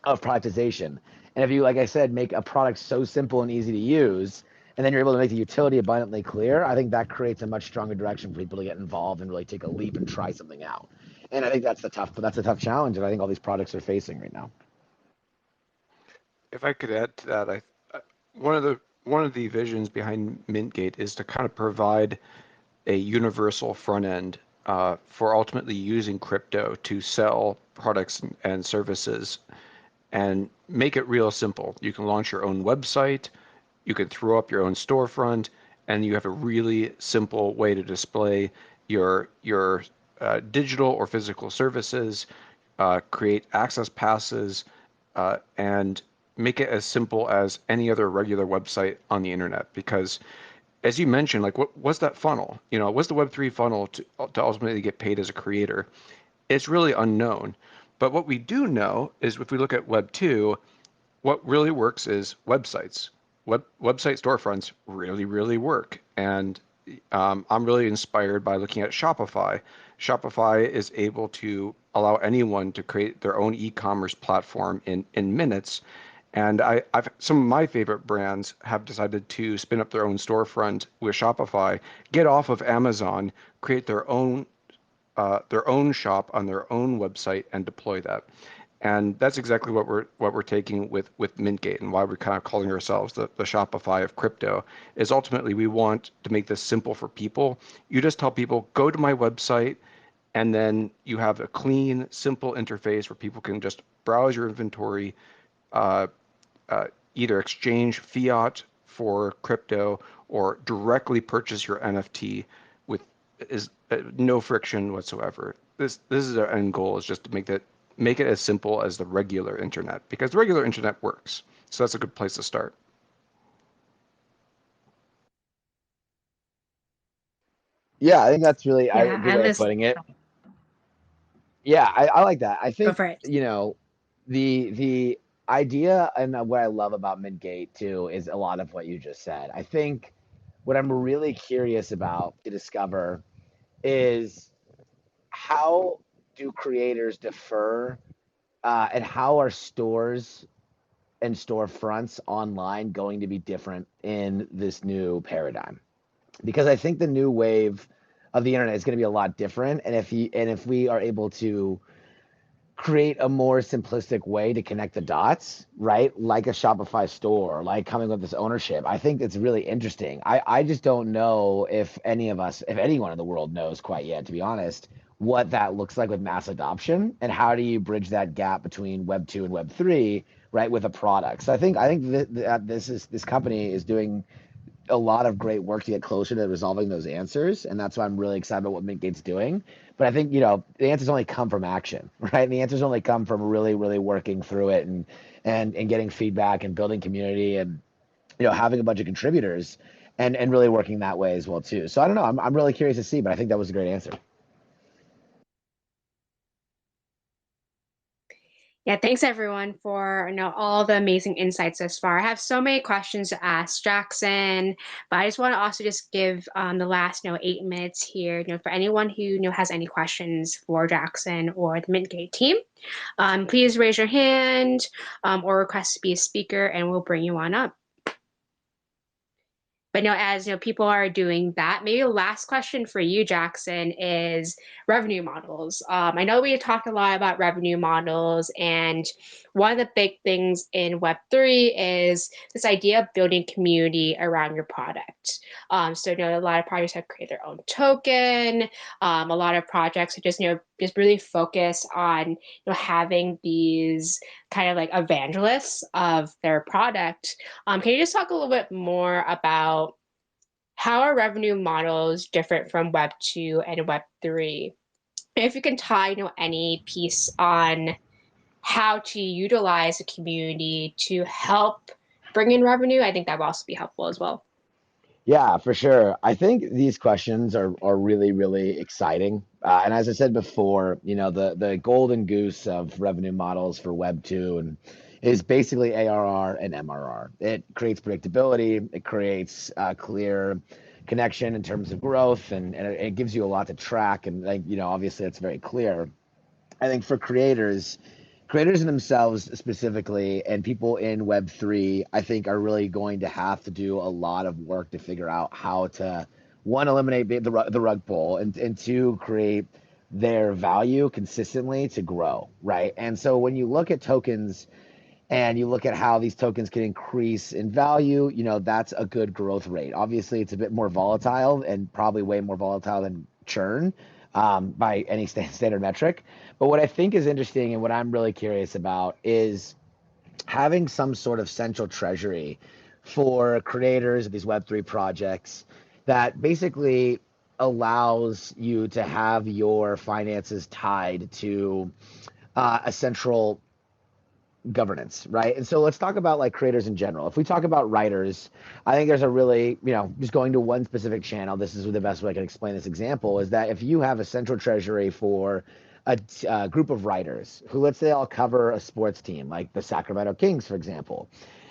of productization. And if you, like I said, make a product so simple and easy to use, and then you're able to make the utility abundantly clear, I think that creates a much stronger direction for people to get involved and really take a leap and try something out. And I think that's a tough challenge that I think all these products are facing right now. If I could add to that, one of the visions behind MintGate is to kind of provide a universal front end for ultimately using crypto to sell products and services, and make it real simple. You can launch your own website, you can throw up your own storefront, and you have a really simple way to display your digital or physical services, create access passes, and make it as simple as any other regular website on the internet. Because as you mentioned, like what's that funnel? What's the Web3 funnel to ultimately get paid as a creator? It's really unknown. But what we do know is if we look at Web2, what really works is websites. Website storefronts really, really work. And I'm really inspired by looking at Shopify. Shopify is able to allow anyone to create their own e-commerce platform in minutes. And I've some of my favorite brands have decided to spin up their own storefront with Shopify, get off of Amazon, create their own shop on their own website, and deploy that. And that's exactly what we're taking with MintGate, and why we're kind of calling ourselves the Shopify of crypto. Is ultimately we want to make this simple for people. You just tell people, go to my website, and then you have a clean, simple interface where people can just browse your inventory, uh, either exchange fiat for crypto or directly purchase your NFT with no friction whatsoever. This is our end goal, is just to make it as simple as the regular internet, because the regular internet works. So that's a good place to start. Yeah, I think that's really a Yeah, good I way of was putting it. Yeah, I like that. I go think, for it. the idea and what I love about MintGate too is a lot of what you just said. I think what I'm really curious about to discover is how do creators differ, and how are stores and storefronts online going to be different in this new paradigm? Because I think the new wave of the internet is going to be a lot different, and if we are able to create a more simplistic way to connect the dots, right? Like a Shopify store, like coming with this ownership. I think it's really interesting. I just don't know if any of us, if anyone in the world knows quite yet, to be honest, what that looks like with mass adoption and how do you bridge that gap between Web 2 and Web 3, right, with a product. So I think that this company is doing a lot of great work to get closer to resolving those answers, and that's why I'm really excited about what MintGate's doing. But I think the answers only come from action, right? And the answers only come from really, really working through it and getting feedback and building community and having a bunch of contributors and really working that way as well too. So I don't know. I'm really curious to see, but I think that was a great answer. Yeah, thanks everyone for all the amazing insights thus far. I have so many questions to ask Jackson, but I just want to also just give the last 8 minutes here. For anyone who has any questions for Jackson or the MintGate team, please raise your hand or request to be a speaker, and we'll bring you on up. But as people are doing that, maybe the last question for you, Jackson, is revenue models. I know we talked a lot about revenue models, and one of the big things in Web3 is this idea of building community around your product. So a lot of projects have created their own token. A lot of projects are just really focused on having these kind of like evangelists of their product. Can you just talk a little bit more about how are revenue models different from Web 2 and Web 3? If you can tie any piece on how to utilize a community to help bring in revenue, I think that would also be helpful as well. Yeah, for sure. I think these questions are really, really exciting. And as I said before, the golden goose of revenue models for Web 2 and is basically ARR and MRR. It creates predictability. It creates a clear connection in terms of growth, and it gives you a lot to track. And obviously, it's very clear. I think for creators in themselves specifically, and people in Web3, I think are really going to have to do a lot of work to figure out how to, one, eliminate the rug pull, and two, create their value consistently to grow, right? And so when you look at tokens and you look at how these tokens can increase in value, that's a good growth rate. Obviously, it's a bit more volatile and probably way more volatile than churn, by any standard metric. But what I think is interesting and what I'm really curious about is having some sort of central treasury for creators of these Web3 projects that basically allows you to have your finances tied to a central governance, right? And so let's talk about like creators in general. If we talk about writers, I think there's a really, just going to one specific channel, this is the best way I can explain this example, is that if you have a central treasury for a group of writers who, let's say, all cover a sports team, like the Sacramento Kings, for example.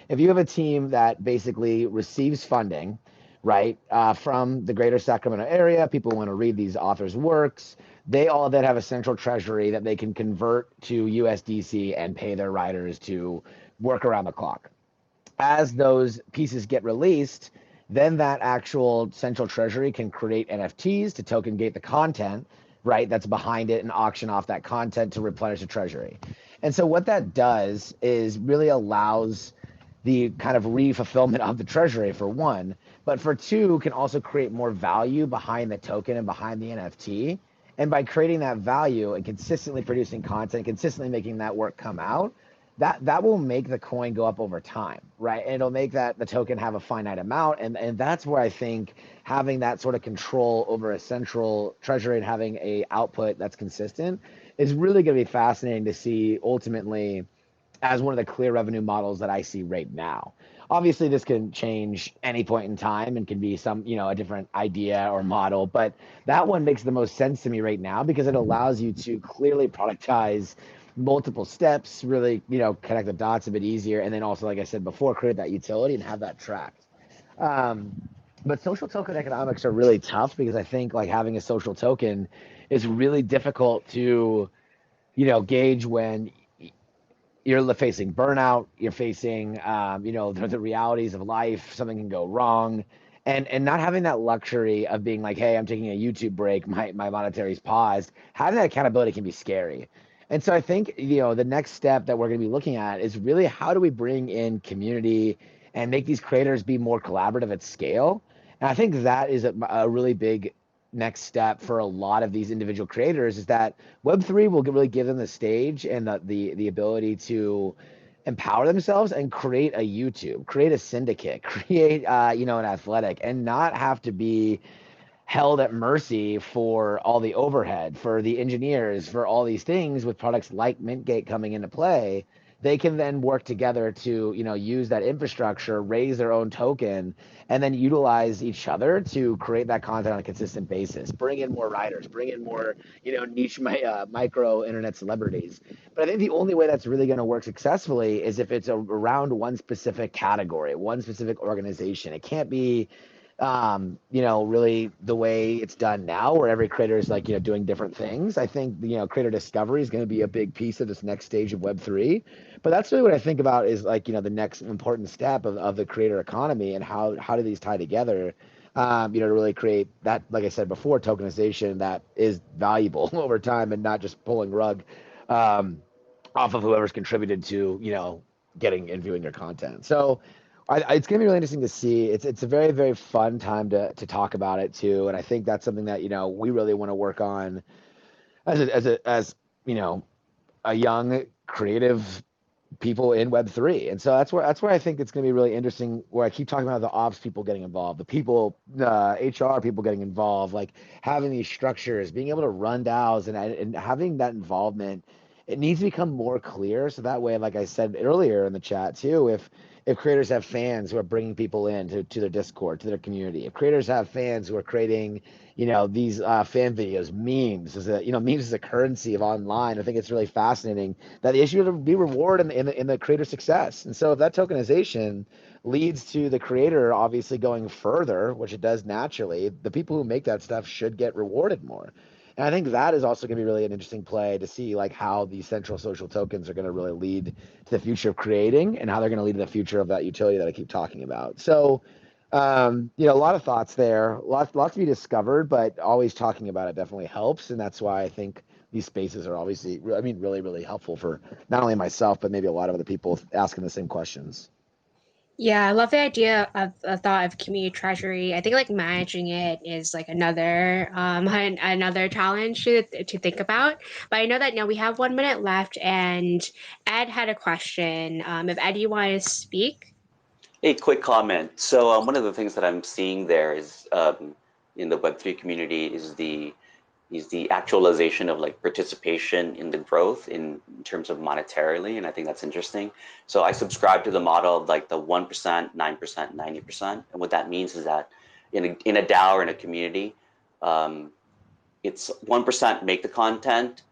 If you have a team that basically receives funding, right, from the greater Sacramento area, people want to read these authors' works, they all then have a central treasury that they can convert to USDC and pay their writers to work around the clock. As those pieces get released, then that actual central treasury can create NFTs to token gate the content, right, that's behind it, and auction off that content to replenish the treasury. And so what that does is really allows the kind of re-fulfillment of the treasury, for one, but for two, can also create more value behind the token and behind the NFT. And by creating that value and consistently producing content, consistently making that work come out, that will make the coin go up over time, right? And it'll make that the token have a finite amount. And that's where I think having that sort of control over a central treasury and having a output that's consistent is really going to be fascinating to see ultimately as one of the clear revenue models that I see right now. Obviously, this can change any point in time and can be some, a different idea or model, but that one makes the most sense to me right now because it allows you to clearly productize multiple steps, really, connect the dots a bit easier, and then also, like I said before, create that utility and have that tracked. Um, but social token economics are really tough because I think like having a social token is really difficult to, gauge when you're facing burnout, you're facing, the realities of life, something can go wrong. And not having that luxury of being like, hey, I'm taking a YouTube break, my monetary's paused, having that accountability can be scary. And so I think, the next step that we're going to be looking at is really how do we bring in community and make these creators be more collaborative at scale? And I think that is a really big next step for a lot of these individual creators is that Web3 will really give them the stage and the ability to empower themselves and create a YouTube, create a syndicate, create an athletic, and not have to be held at mercy for all the overhead, for the engineers, for all these things with products like MintGate coming into play. They can then work together to, use that infrastructure, raise their own token, and then utilize each other to create that content on a consistent basis. Bring in more writers, bring in more, niche micro internet celebrities. But I think the only way that's really going to work successfully is if it's around one specific category, one specific organization. It can't be really the way it's done now, where every creator is like, doing different things. I think, creator discovery is going to be a big piece of this next stage of Web3. But that's really what I think about is like, the next important step of the creator economy and how do these tie together, to really create that, like I said before, tokenization that is valuable over time and not just pulling rug off of whoever's contributed to, getting and viewing your content. So, it's going to be really interesting to see. It's a very, very fun time to talk about it too, and I think that's something that we really want to work on as a young creative people in Web3. And so that's where I think it's going to be really interesting. Where I keep talking about the ops people getting involved, the people, HR people getting involved, like having these structures, being able to run DAOs and having that involvement. It needs to become more clear. So that way, like I said earlier in the chat too, if creators have fans who are bringing people in to their Discord, to their community, if creators have fans who are creating, these fan videos, memes memes as a currency of online, I think it's really fascinating that the issue to be rewarded in the creator success. And so if that tokenization leads to the creator obviously going further, which it does naturally, the people who make that stuff should get rewarded more. And I think that is also going to be really an interesting play to see like how these central social tokens are going to really lead to the future of creating and how they're going to lead to the future of that utility that I keep talking about. So, a lot of thoughts there, lots to be discovered, but always talking about it definitely helps. And that's why I think these spaces are obviously, really, really helpful for not only myself, but maybe a lot of other people asking the same questions. Yeah, I love the idea of the thought of community treasury. I think like managing it is like another another challenge to think about. But I know that now we have 1 minute left, and Ed had a question. If Ed, you want to speak? A quick comment. So one of the things that I'm seeing there is in the Web3 community is the actualization of like participation in the growth in terms of monetarily, and I think that's interesting. So I subscribe to the model of like the 1%, 9%, 90%, and what that means is that in a DAO or in a community, it's 1% make the content,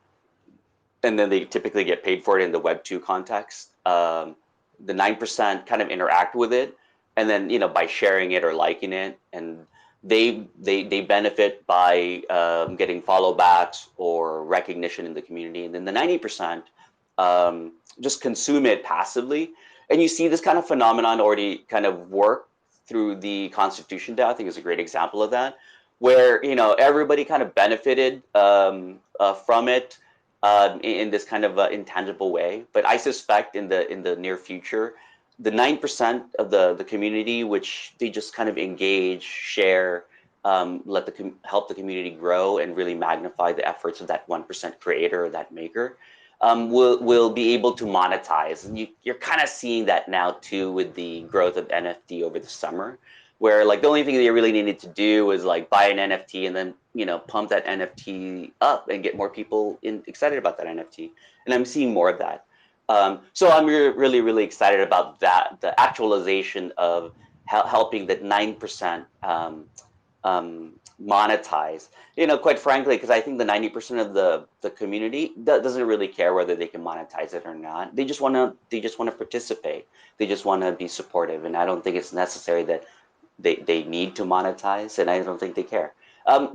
and then they typically get paid for it in the Web2 context. The 9% kind of interact with it, and then by sharing it or liking it, and they benefit by getting follow backs or recognition in the community. And then the 90% just consume it passively. And you see this kind of phenomenon already kind of work through the Constitution DAO. I think is a great example of that, where everybody kind of benefited from it in this kind of intangible way. But I suspect in the near future, the 9% of the community, which they just kind of engage, share, help the community grow and really magnify the efforts of that 1% creator or that maker, will be able to monetize. And you're kind of seeing that now too with the growth of NFT over the summer, where like the only thing they really needed to do was like buy an NFT and then pump that NFT up and get more people excited about that NFT. And I'm seeing more of that. So I'm really, really excited about that, the actualization of helping that 9% monetize. Quite frankly, because I think the 90% of the community doesn't really care whether they can monetize it or not. They just want to participate. They just want to be supportive, and I don't think it's necessary that they need to monetize, and I don't think they care.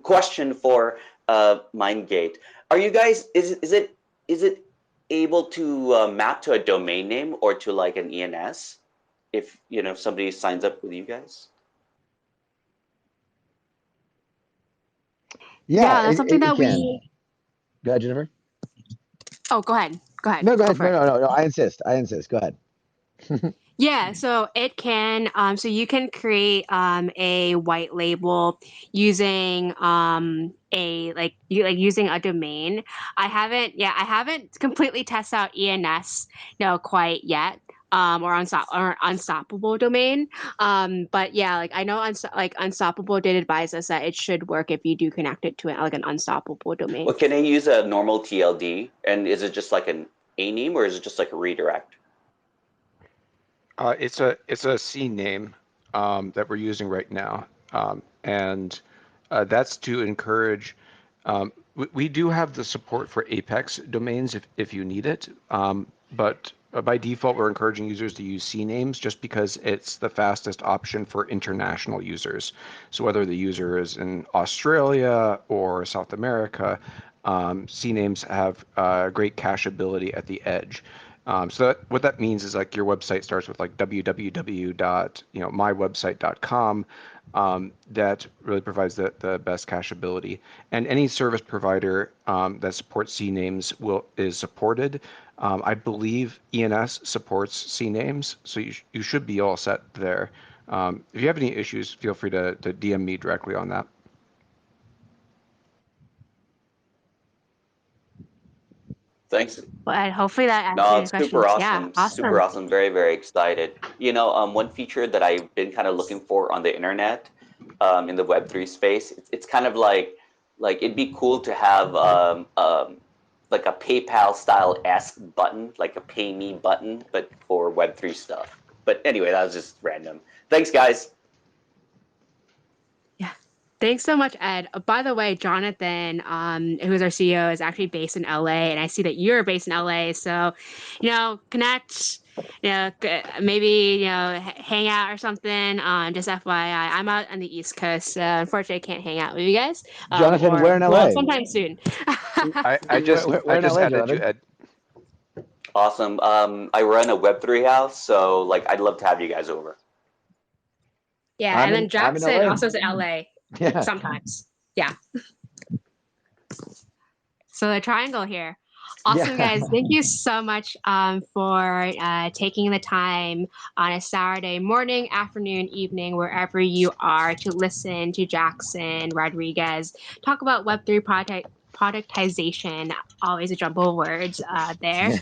Question for MindGate: Are you guys? Is it able to map to a domain name or to like an ENS if somebody signs up with you guys? Yeah, that's something it that can. we. Go ahead, Jennifer. Oh, go ahead. Go ahead. No, go Go ahead. for it. No. I insist. Go ahead. Yeah, so it can so you can create a white label using using a domain. I haven't completely tested out ENS quite yet. Or unstoppable domain. But yeah, like I know Unstoppable did advise us that it should work if you do connect it to like an unstoppable domain. Well, can I use a normal TLD? And is it just like a name or is it just like a redirect? It's a C name that we're using right now, and that's to encourage. We do have the support for Apex domains if you need it, but by default we're encouraging users to use C names just because it's the fastest option for international users. So whether the user is in Australia or South America, C names have great cacheability at the edge. So what that means is like your website starts with like www.mywebsite.com. That really provides the best cacheability, and any service provider that supports C names is supported. I believe ENS supports C names, so you should be all set there. If you have any issues, feel free to DM me directly on that. Thanks. But hopefully that answers No, your it's super questions. Yeah, awesome. awesome. Super awesome. Very, very excited. One feature that I've been kind of looking for on the internet, in the Web3 space, it's kind of like it'd be cool to have like a PayPal style esque button, like a pay me button, but for Web3 stuff. But anyway, that was just random. Thanks, guys. Yeah. Thanks so much, Ed. By the way, Jonathan, who's our CEO, is actually based in LA, and I see that you're based in LA. So, connect, maybe, hang out or something. Just FYI, I'm out on the East Coast, so unfortunately, I can't hang out with you guys. Jonathan, where in LA? Sometime soon. I just where in LA, added you, Jonathan? Ed. Awesome. I run a Web3 house, so like I'd love to have you guys over. Yeah, and then I'm in Jackson LA. also is in LA Yeah. sometimes. Yeah. So the triangle here. Awesome, guys. Thank you so much for taking the time on a Saturday morning, afternoon, evening, wherever you are, to listen to Jackson Rodriguez talk about Web3 productization. Always a jumble of words there.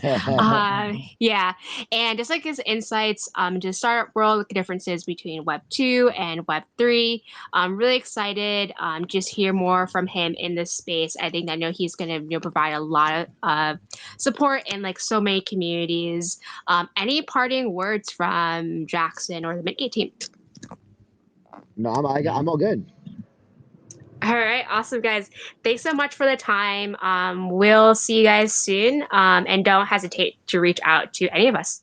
Yeah. And just like his insights to startup world, the differences between Web 2 and Web 3. I'm really excited just hear more from him in this space. I know he's going to provide a lot of support in like so many communities. Any parting words from Jackson or the MintGate team? No, I'm all good. All right, awesome, guys. Thanks so much for the time. We'll see you guys soon. And don't hesitate to reach out to any of us.